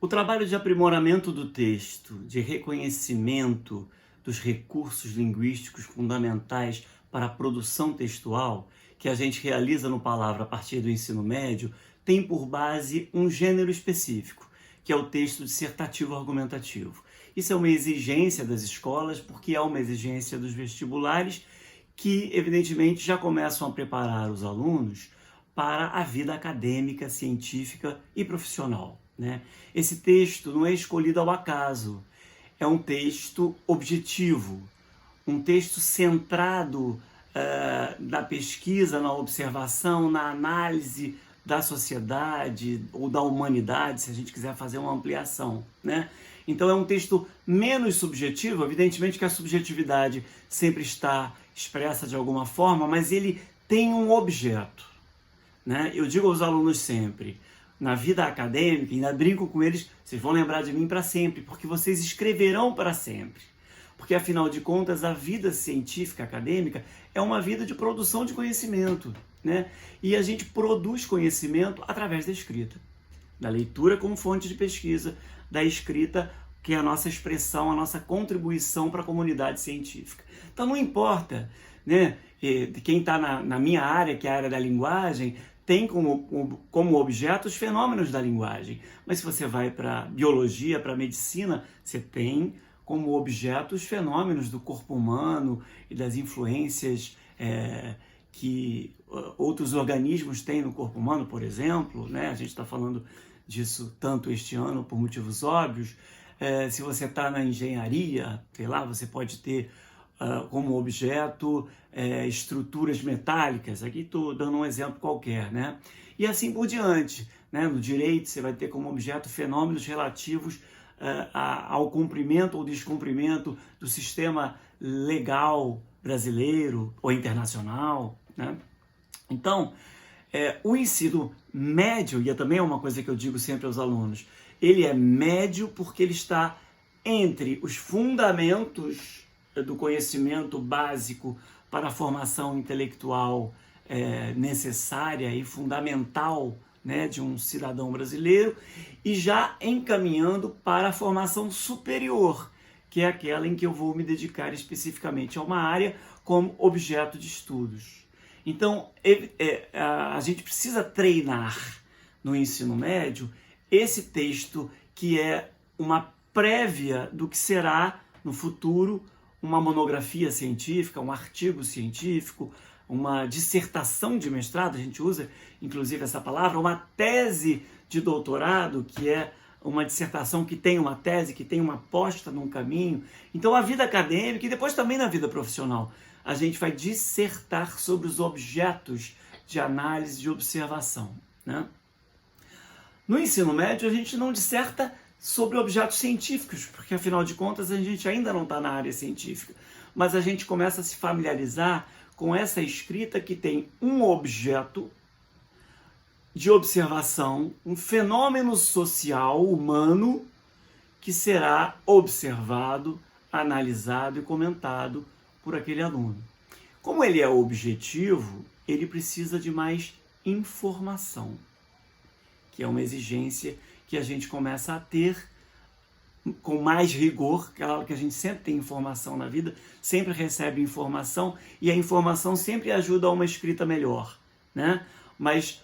O trabalho de aprimoramento do texto, de reconhecimento dos recursos linguísticos fundamentais para a produção textual, que a gente realiza no Palavra a partir do ensino médio, tem por base um gênero específico, que é o texto dissertativo argumentativo. Isso é uma exigência das escolas, porque é uma exigência dos vestibulares, que evidentemente já começam a preparar os alunos para a vida acadêmica, científica e profissional, né? Esse texto não é escolhido ao acaso, é um texto objetivo, um texto centrado na pesquisa, na observação, na análise da sociedade ou da humanidade, se a gente quiser fazer uma ampliação, né? Então é um texto menos subjetivo, evidentemente que a subjetividade sempre está expressa de alguma forma, mas ele tem um objeto, né? Eu digo aos alunos sempre, na vida acadêmica, ainda brinco com eles, vocês vão lembrar de mim para sempre, porque vocês escreverão para sempre. Porque, afinal de contas, a vida científica acadêmica é uma vida de produção de conhecimento, né? E a gente produz conhecimento através da escrita, da leitura como fonte de pesquisa, da escrita, que é a nossa expressão, a nossa contribuição para a comunidade científica. Então, não importa, né? Quem está na minha área, que é a área da linguagem, tem como objeto os fenômenos da linguagem. Mas se você vai para biologia, para medicina, você tem como objeto os fenômenos do corpo humano e das influências que outros organismos têm no corpo humano, por exemplo, né? A gente está falando disso tanto este ano por motivos óbvios. Se você está na engenharia, sei lá, você pode ter como objeto estruturas metálicas. Aqui estou dando um exemplo qualquer, né? E assim por diante, né? No direito você vai ter como objeto fenômenos relativos ao cumprimento ou descumprimento do sistema legal brasileiro ou internacional, né? Então, o ensino médio, e também é uma coisa que eu digo sempre aos alunos, ele é médio porque ele está entre os fundamentos do conhecimento básico para a formação intelectual necessária e fundamental, né, de um cidadão brasileiro, e já encaminhando para a formação superior, que é aquela em que eu vou me dedicar especificamente a uma área como objeto de estudos. Então, a gente precisa treinar no ensino médio esse texto que é uma prévia do que será no futuro uma monografia científica, um artigo científico, uma dissertação de mestrado, a gente usa inclusive essa palavra, uma tese de doutorado, que é uma dissertação que tem uma tese, que tem uma aposta num caminho. Então a vida acadêmica e depois também na vida profissional, a gente vai dissertar sobre os objetos de análise, de observação, né? No ensino médio a gente não disserta sobre objetos científicos, porque afinal de contas a gente ainda não está na área científica, mas a gente começa a se familiarizar com essa escrita que tem um objeto de observação, um fenômeno social humano que será observado, analisado e comentado por aquele aluno. Como ele é objetivo, ele precisa de mais informação, que é uma exigência que a gente começa a ter com mais rigor. Claro que a gente sempre tem informação na vida, sempre recebe informação, e a informação sempre ajuda a uma escrita melhor, né? Mas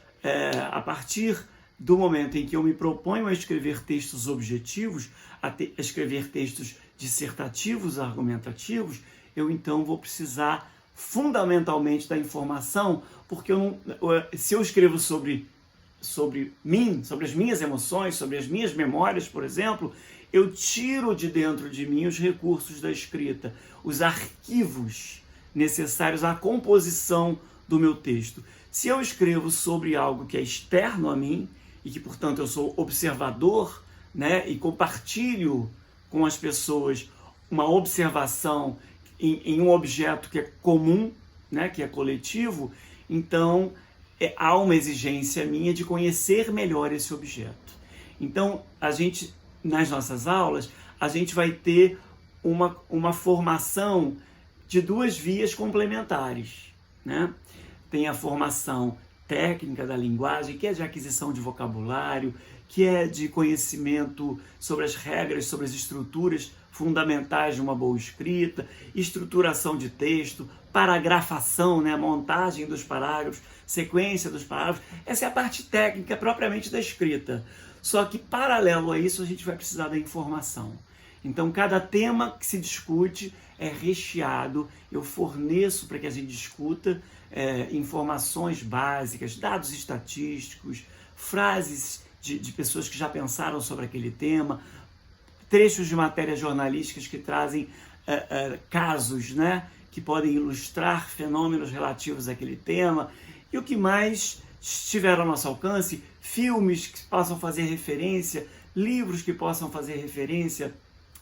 a partir do momento em que eu me proponho a escrever textos objetivos, a escrever textos dissertativos, argumentativos, eu então vou precisar fundamentalmente da informação, porque se eu escrevo sobre mim, sobre as minhas emoções, sobre as minhas memórias, por exemplo, eu tiro de dentro de mim os recursos da escrita, os arquivos necessários à composição do meu texto. Se eu escrevo sobre algo que é externo a mim, e que, portanto, eu sou observador, né, e compartilho com as pessoas uma observação em um objeto que é comum, né, que é coletivo, então há uma exigência minha de conhecer melhor esse objeto. Então, nas nossas aulas, a gente vai ter uma formação de duas vias complementares, né? Tem a formação técnica da linguagem, que é de aquisição de vocabulário, que é de conhecimento sobre as regras, sobre as estruturas fundamentais de uma boa escrita, estruturação de texto, paragrafação, né, montagem dos parágrafos, sequência dos parágrafos. Essa é a parte técnica propriamente da escrita. Só que, paralelo a isso, a gente vai precisar da informação. Então, cada tema que se discute é recheado, eu forneço para que a gente discuta informações básicas, dados estatísticos, frases de pessoas que já pensaram sobre aquele tema, trechos de matérias jornalísticas que trazem casos, né, que podem ilustrar fenômenos relativos àquele tema, e o que mais estiver ao nosso alcance, filmes que possam fazer referência, livros que possam fazer referência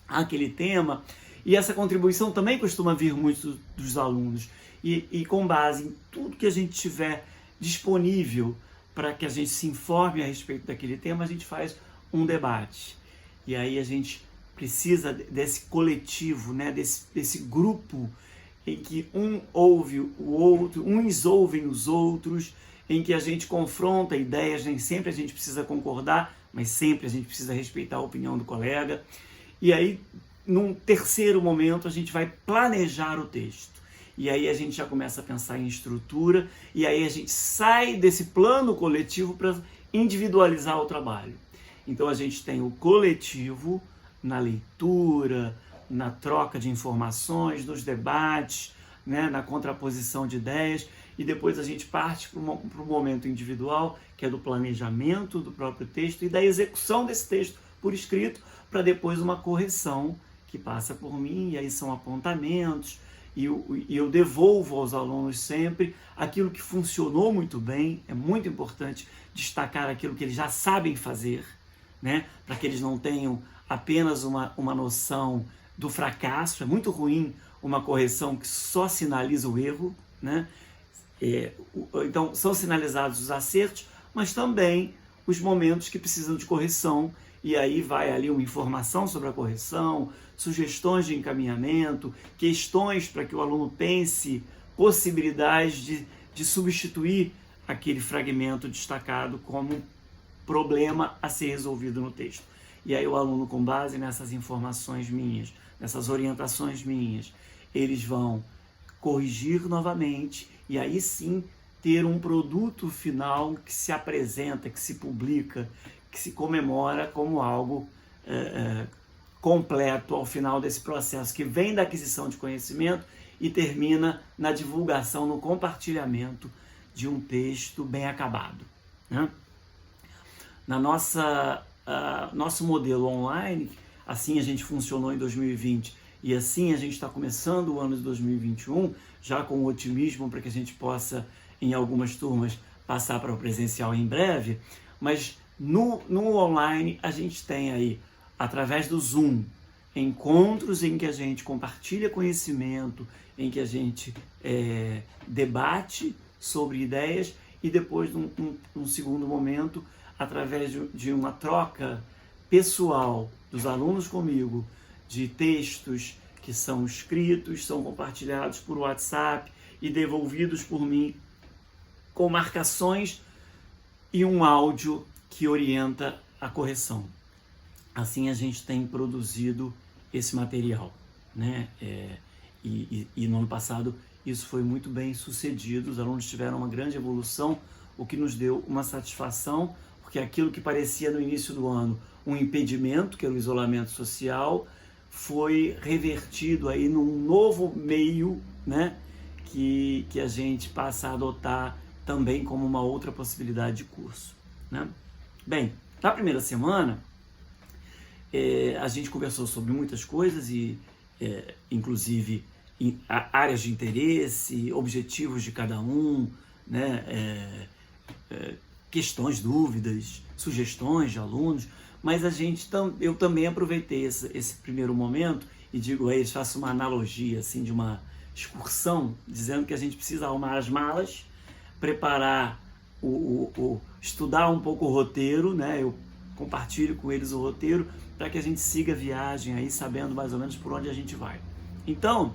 àquele tema. E essa contribuição também costuma vir muito dos alunos. E com base em tudo que a gente tiver disponível para que a gente se informe a respeito daquele tema, a gente faz um debate. E aí a gente precisa desse coletivo, né? desse grupo em que um ouve o outro, uns ouvem os outros, em que a gente confronta ideias, nem sempre a gente precisa concordar, mas sempre a gente precisa respeitar a opinião do colega. E aí, num terceiro momento, a gente vai planejar o texto. E aí a gente já começa a pensar em estrutura, e aí a gente sai desse plano coletivo para individualizar o trabalho. Então a gente tem o coletivo na leitura, na troca de informações, nos debates, né, na contraposição de ideias, e depois a gente parte para o momento individual, que é do planejamento do próprio texto e da execução desse texto por escrito, para depois uma correção que passa por mim, e aí são apontamentos, e eu devolvo aos alunos sempre aquilo que funcionou muito bem. É muito importante destacar aquilo que eles já sabem fazer, né? Para que eles não tenham apenas uma noção do fracasso. É muito ruim uma correção que só sinaliza o erro, né? Então, são sinalizados os acertos, mas também os momentos que precisam de correção, e aí vai ali uma informação sobre a correção, sugestões de encaminhamento, questões para que o aluno pense, possibilidades de substituir aquele fragmento destacado como problema a ser resolvido no texto. E aí o aluno, com base nessas informações minhas, nessas orientações minhas, eles vão corrigir novamente, e aí sim ter um produto final que se apresenta, que se publica, que se comemora como algo completo ao final desse processo, que vem da aquisição de conhecimento e termina na divulgação, no compartilhamento de um texto bem acabado, né? Na nosso modelo online, assim a gente funcionou em 2020 e assim a gente está começando o ano de 2021, já com otimismo para que a gente possa, em algumas turmas, passar para o presencial em breve, mas no online a gente tem aí, através do Zoom, encontros em que a gente compartilha conhecimento, em que a gente debate sobre ideias, e depois, num segundo momento, através de uma troca pessoal dos alunos comigo, de textos que são escritos, são compartilhados por WhatsApp e devolvidos por mim com marcações e um áudio que orienta a correção. Assim a gente tem produzido esse material, né? E no ano passado isso foi muito bem sucedido, os alunos tiveram uma grande evolução, o que nos deu uma satisfação, porque aquilo que parecia no início do ano um impedimento, que era o isolamento social, foi revertido aí num novo meio, né? Que a gente passa a adotar também como uma outra possibilidade de curso, né? Bem, na primeira semana, a gente conversou sobre muitas coisas, e inclusive áreas de interesse, objetivos de cada um, né? Questões, dúvidas, sugestões de alunos, mas eu também aproveitei esse primeiro momento e digo a eles, faço uma analogia assim, de uma excursão, dizendo que a gente precisa arrumar as malas, preparar, estudar um pouco o roteiro, né? Eu compartilho com eles o roteiro para que a gente siga a viagem aí, sabendo mais ou menos por onde a gente vai. Então,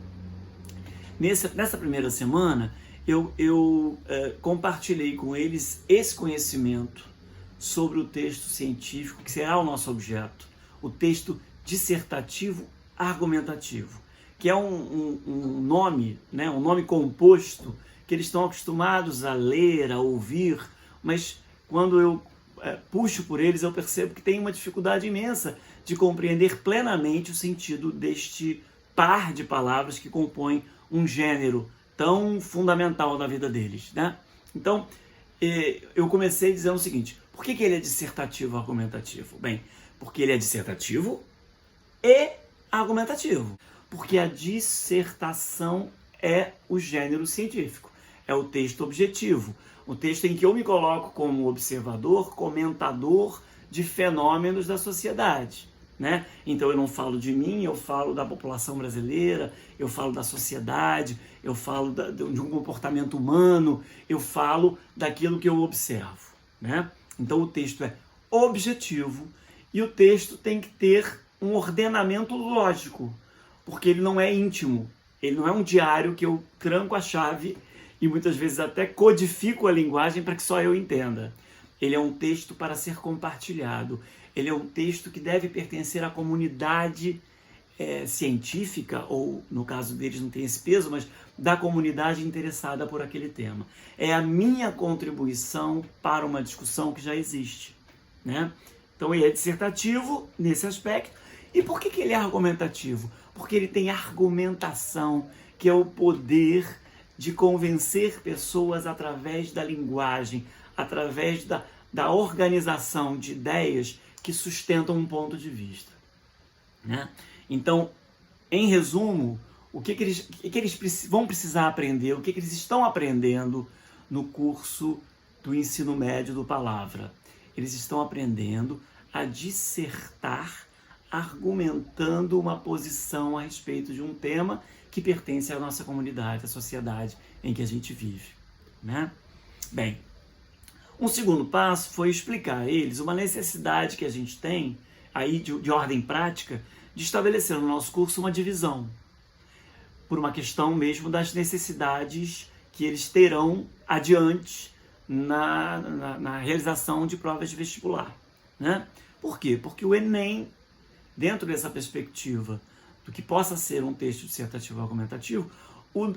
nessa primeira semana, eu compartilhei com eles esse conhecimento sobre o texto científico, que será o nosso objeto, o texto dissertativo argumentativo, que é um nome, né, um nome composto que eles estão acostumados a ler, a ouvir, mas quando eu puxo por eles, eu percebo que tem uma dificuldade imensa de compreender plenamente o sentido deste par de palavras que compõem um gênero tão fundamental na vida deles, né? Então, eu comecei dizendo o seguinte: por que ele é dissertativo argumentativo? Bem, porque ele é dissertativo e argumentativo. Porque a dissertação é o gênero científico, é o texto objetivo, o texto em que eu me coloco como observador, comentador de fenômenos da sociedade, né? Então eu não falo de mim, eu falo da população brasileira, eu falo da sociedade, eu falo de um comportamento humano, eu falo daquilo que eu observo, né? Então o texto é objetivo e o texto tem que ter um ordenamento lógico, porque ele não é íntimo, ele não é um diário que eu tranco a chave e muitas vezes até codifico a linguagem para que só eu entenda. Ele é um texto para ser compartilhado, ele é um texto que deve pertencer à comunidade científica, ou no caso deles não tem esse peso, mas da comunidade interessada por aquele tema. É a minha contribuição para uma discussão que já existe, né? Então ele é dissertativo nesse aspecto. E por que ele é argumentativo? Porque ele tem argumentação, que é o poder de convencer pessoas através da linguagem, através da organização de ideias que sustentam um ponto de vista, né? Então, em resumo, o que eles vão precisar aprender, o que eles estão aprendendo no curso do ensino médio do Palavra? Eles estão aprendendo a dissertar, argumentando uma posição a respeito de um tema que pertence à nossa comunidade, à sociedade em que a gente vive, né? Bem, um segundo passo foi explicar a eles uma necessidade que a gente tem, aí de ordem prática, de estabelecer no nosso curso uma divisão, por uma questão mesmo das necessidades que eles terão adiante na realização de provas de vestibular, né? Por quê? Porque o Enem, dentro dessa perspectiva do que possa ser um texto dissertativo argumentativo,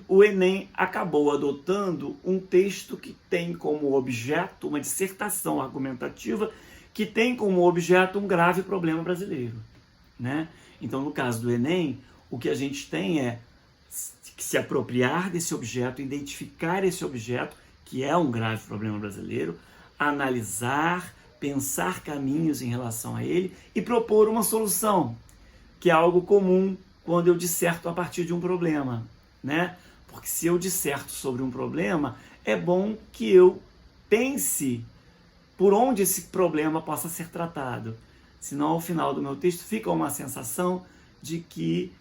o Enem acabou adotando um texto que tem como objeto uma dissertação argumentativa que tem como objeto um grave problema brasileiro, né? Então, no caso do Enem, o que a gente tem é que se apropriar desse objeto, identificar esse objeto, que é um grave problema brasileiro, analisar, pensar caminhos em relação a ele e propor uma solução, que é algo comum quando eu disserto a partir de um problema, né? Porque se eu disserto sobre um problema, é bom que eu pense por onde esse problema possa ser tratado. Senão, ao final do meu texto, fica uma sensação de que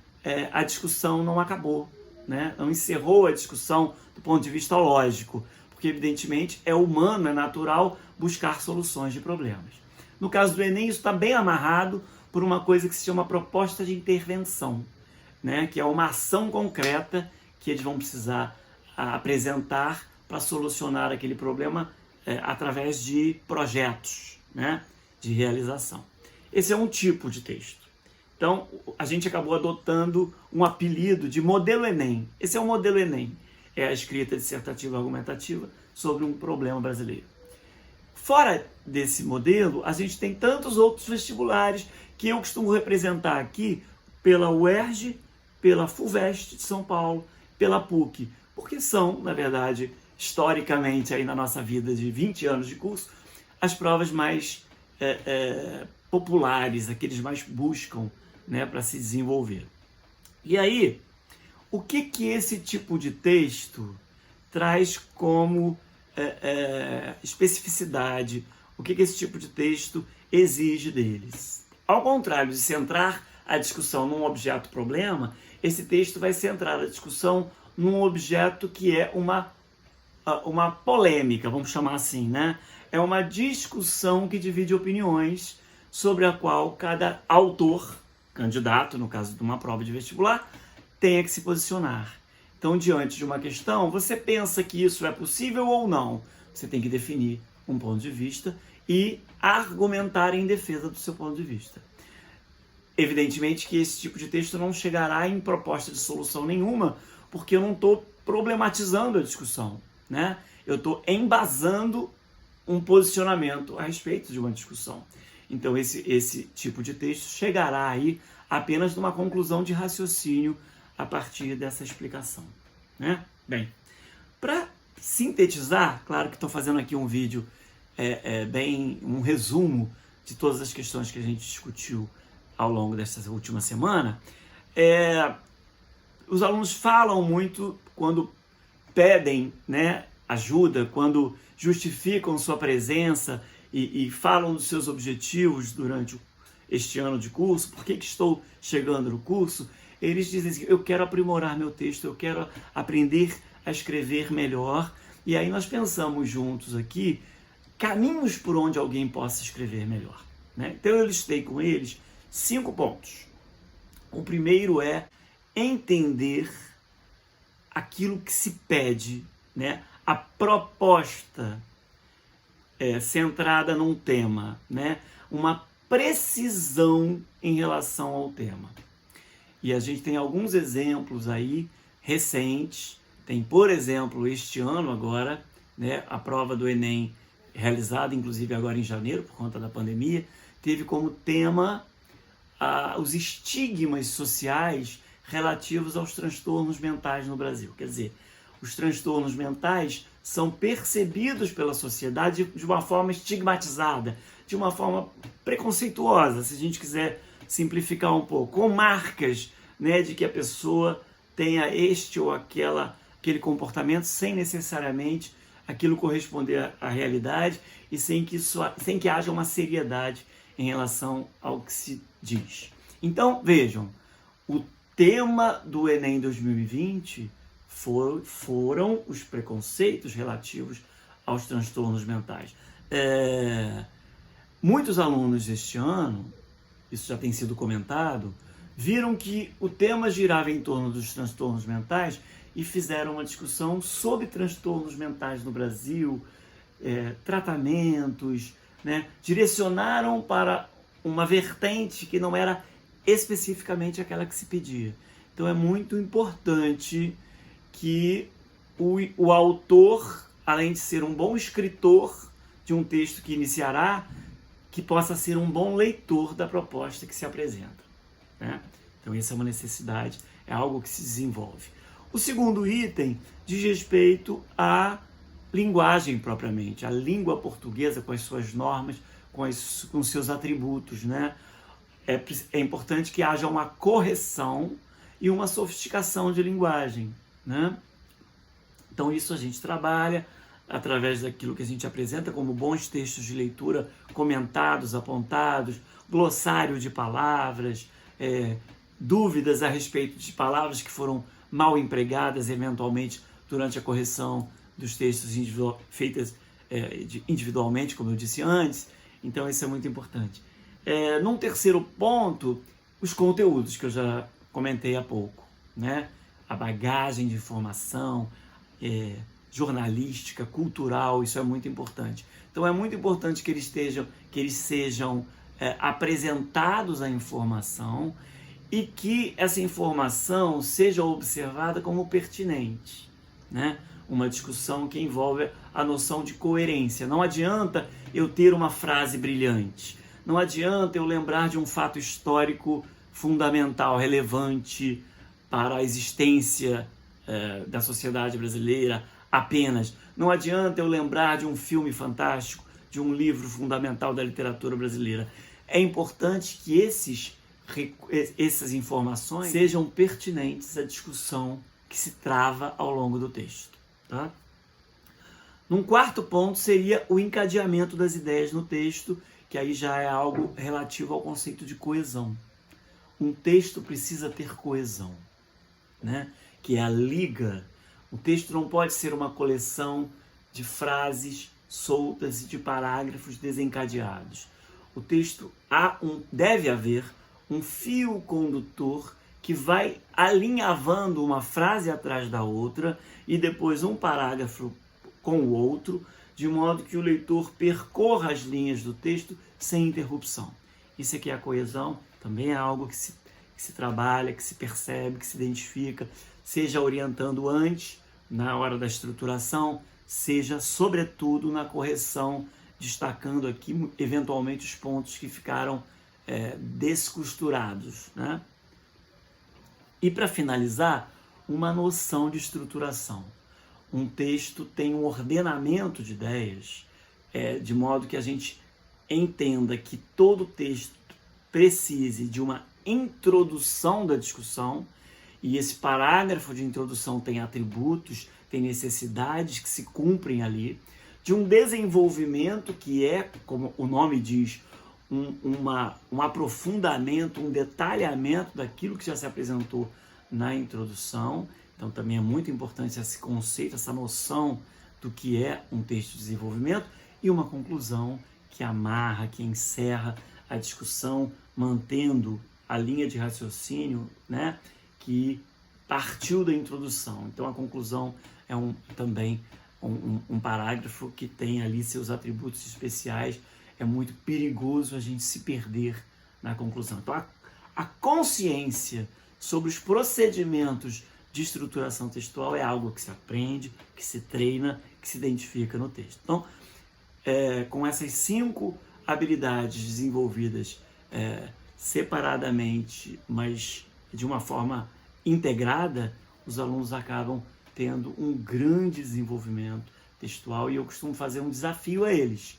a discussão não acabou, né? Não encerrou a discussão do ponto de vista lógico, porque, evidentemente, é humano, é natural buscar soluções de problemas. No caso do Enem, isso está bem amarrado por uma coisa que se chama proposta de intervenção, né? Que é uma ação concreta que eles vão precisar apresentar para solucionar aquele problema através de projetos, né? De realização. Esse é um tipo de texto. Então, a gente acabou adotando um apelido de modelo Enem. Esse é o modelo Enem. É a escrita dissertativa argumentativa sobre um problema brasileiro. Fora desse modelo, a gente tem tantos outros vestibulares que eu costumo representar aqui pela UERJ, pela FUVEST de São Paulo, pela PUC, porque são, na verdade, historicamente, aí na nossa vida de 20 anos de curso, as provas mais populares, aqueles mais buscam, né, para se desenvolver. E aí, o que esse tipo de texto traz como especificidade? O que esse tipo de texto exige deles? Ao contrário de centrar a discussão num objeto-problema, esse texto vai centrar a discussão num objeto que é uma polêmica, vamos chamar assim, né? É uma discussão que divide opiniões sobre a qual cada autor, candidato, no caso de uma prova de vestibular, tenha que se posicionar. Então, diante de uma questão, você pensa que isso é possível ou não? Você tem que definir um ponto de vista e argumentar em defesa do seu ponto de vista. Evidentemente que esse tipo de texto não chegará em proposta de solução nenhuma, porque eu não estou problematizando a discussão, né? Eu estou embasando um posicionamento a respeito de uma discussão. Então, esse tipo de texto chegará aí apenas numa conclusão de raciocínio a partir dessa explicação, né? Bem, para sintetizar, claro que estou fazendo aqui um vídeo bem um resumo de todas as questões que a gente discutiu ao longo desta última semana. Os alunos falam muito quando pedem, né, ajuda, quando justificam sua presença e falam dos seus objetivos durante este ano de curso, por que estou chegando no curso. Eles dizem assim: eu quero aprimorar meu texto, eu quero aprender a escrever melhor. E aí nós pensamos juntos aqui caminhos por onde alguém possa escrever melhor, né? Então eu listei com eles 5 pontos. O primeiro é entender aquilo que se pede, né? A proposta centrada num tema, né? Uma precisão em relação ao tema. E a gente tem alguns exemplos aí recentes. Tem, por exemplo, este ano agora, né, a prova do Enem, realizada inclusive agora em janeiro, por conta da pandemia, teve como tema os estigmas sociais relativos aos transtornos mentais no Brasil. Quer dizer, os transtornos mentais são percebidos pela sociedade de uma forma estigmatizada, de uma forma preconceituosa, se a gente quiser simplificar um pouco, com marcas, né, de que a pessoa tenha este ou aquele comportamento sem necessariamente aquilo corresponder à realidade e sem que haja uma seriedade em relação ao que se diz. Então, vejam, o tema do Enem 2020 foram os preconceitos relativos aos transtornos mentais. Muitos alunos este ano, isso já tem sido comentado, viram que o tema girava em torno dos transtornos mentais e fizeram uma discussão sobre transtornos mentais no Brasil, tratamentos, né? Direcionaram para uma vertente que não era especificamente aquela que se pedia. Então é muito importante que o autor, além de ser um bom escritor de um texto que iniciará, que possa ser um bom leitor da proposta que se apresenta, né? Então essa é uma necessidade, é algo que se desenvolve. O segundo item diz respeito à linguagem propriamente, a língua portuguesa com as suas normas, com seus atributos, né? É importante que haja uma correção e uma sofisticação de linguagem, né? Então isso a gente trabalha através daquilo que a gente apresenta como bons textos de leitura comentados, apontados, glossário de palavras, dúvidas a respeito de palavras que foram mal empregadas eventualmente durante a correção dos textos feitas individualmente, como eu disse antes. Então isso é muito importante. Num terceiro ponto, os conteúdos que eu já comentei há pouco, né? A bagagem de informação, jornalística, cultural, isso é muito importante. Então é muito importante que eles sejam apresentados à informação e que essa informação seja observada como pertinente, né? Uma discussão que envolve a noção de coerência. Não adianta eu ter uma frase brilhante, não adianta eu lembrar de um fato histórico fundamental, relevante para a existência da sociedade brasileira apenas. Não adianta eu lembrar de um filme fantástico, de um livro fundamental da literatura brasileira. É importante que essas informações sejam pertinentes à discussão que se trava ao longo do texto, tá? Num quarto ponto seria o encadeamento das ideias no texto, que aí já é algo relativo ao conceito de coesão. Um texto precisa ter coesão, né? Que é a liga. O texto não pode ser uma coleção de frases soltas e de parágrafos desencadeados. O texto deve haver um fio condutor que vai alinhavando uma frase atrás da outra e depois um parágrafo com o outro, de modo que o leitor percorra as linhas do texto sem interrupção. Isso aqui é a coesão, também é algo que se trabalha, que se percebe, que se identifica, seja orientando antes, na hora da estruturação, seja, sobretudo, na correção, destacando aqui, eventualmente, os pontos que ficaram descosturados, né? E, para finalizar, uma noção de estruturação. Um texto tem um ordenamento de ideias, de modo que a gente entenda que todo texto precise de uma introdução da discussão, e esse parágrafo de introdução tem atributos, tem necessidades que se cumprem ali, de um desenvolvimento que é, como o nome diz, um aprofundamento, um detalhamento daquilo que já se apresentou na introdução. Então também é muito importante esse conceito, essa noção do que é um texto de desenvolvimento, e uma conclusão que amarra, que encerra a discussão, mantendo a linha de raciocínio, né, que partiu da introdução. Então a conclusão é também um parágrafo que tem ali seus atributos especiais. É muito perigoso a gente se perder na conclusão. Então a consciência sobre os procedimentos de estruturação textual é algo que se aprende, que se treina, que se identifica no texto. Então, com essas 5 habilidades desenvolvidas separadamente, mas de uma forma integrada, os alunos acabam tendo um grande desenvolvimento textual, e eu costumo fazer um desafio a eles.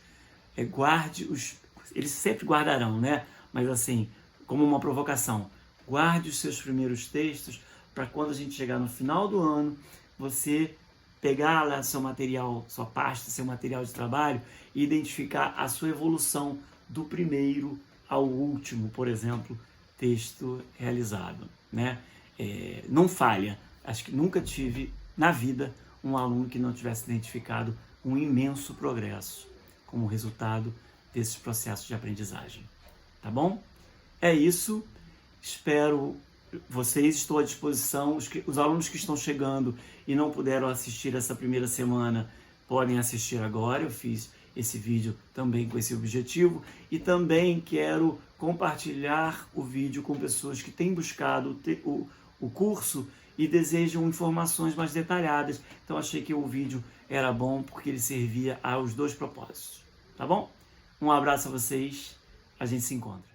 Eles sempre guardarão, né? Mas assim, como uma provocação, guarde os seus primeiros textos para quando a gente chegar no final do ano, você pegar lá seu material, sua pasta, seu material de trabalho e identificar a sua evolução do primeiro ao último, por exemplo, texto realizado, né? Não falha. Acho que nunca tive na vida um aluno que não tivesse identificado um imenso progresso como resultado desses processos de aprendizagem. Tá bom? É isso. Espero vocês, estou à disposição. Os alunos que estão chegando e não puderam assistir essa primeira semana podem assistir agora. Eu fiz esse vídeo também com esse objetivo, e também quero compartilhar o vídeo com pessoas que têm buscado o curso e desejam informações mais detalhadas. Então achei que o vídeo era bom porque ele servia aos 2 propósitos. Tá bom? Um abraço a vocês. A gente se encontra.